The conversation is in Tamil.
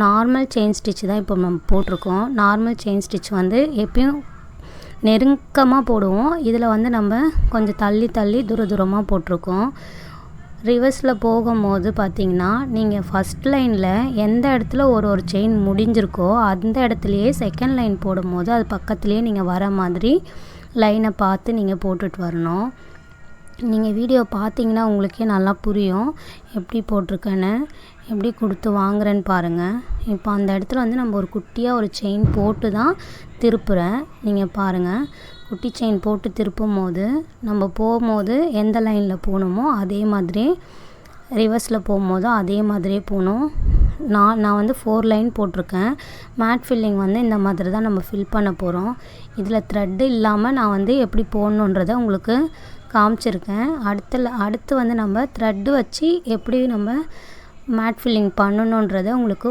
நார்மல் செயின் ஸ்டிச் தான் இப்போ நம்ம போட்டிருக்கோம். நார்மல் செயின் ஸ்டிச் வந்து எப்பயும் நெருக்கமாக போடுவோம். இதில் வந்து நம்ம கொஞ்சம் தள்ளி தள்ளி தூரமாக போட்டிருக்கோம். ரிவர்ஸில் போகும்போது பார்த்திங்கன்னா நீங்கள் ஃபஸ்ட் லைனில் எந்த இடத்துல ஒரு செயின் முடிஞ்சிருக்கோ அந்த இடத்துலையே செகண்ட் லைன் போடும்போது அது பக்கத்துலேயே நீங்கள் வர மாதிரி லைனை பார்த்து நீங்கள் போட்டுட்டு வரணும். நீங்கள் வீடியோ பார்த்தீங்கன்னா உங்களுக்கே நல்லா புரியும் எப்படி போட்டிருக்கேன்னு, எப்படி கொடுத்து வாங்குறேன்னு பாருங்கள். இப்போ அந்த இடத்துல வந்து நம்ம ஒரு குட்டியாக ஒரு செயின் போட்டு தான் திருப்புறேன். நீங்கள் பாருங்கள், குட்டி செயின் போட்டு திருப்பும் போது நம்ம போகும்போது எந்த லைனில் போகணுமோ அதே மாதிரி ரிவர்ஸில் போகும்போதும் அதே மாதிரியே போகணும். நான் வந்து 4 லைன் போட்டிருக்கேன். மேட் ஃபில்லிங் வந்து இந்த மாதிரி தான் நம்ம ஃபில் பண்ண போகிறோம். இதில் த்ரெட்டு இல்லாமல் நான் வந்து எப்படி போடணுன்றதை உங்களுக்கு காமிச்சிருக்கேன். அடுத்து வந்து நம்ம த்ரெட்டு வச்சு எப்படி நம்ம மேட் ஃபில்லிங் பண்ணணுன்றதை உங்களுக்கு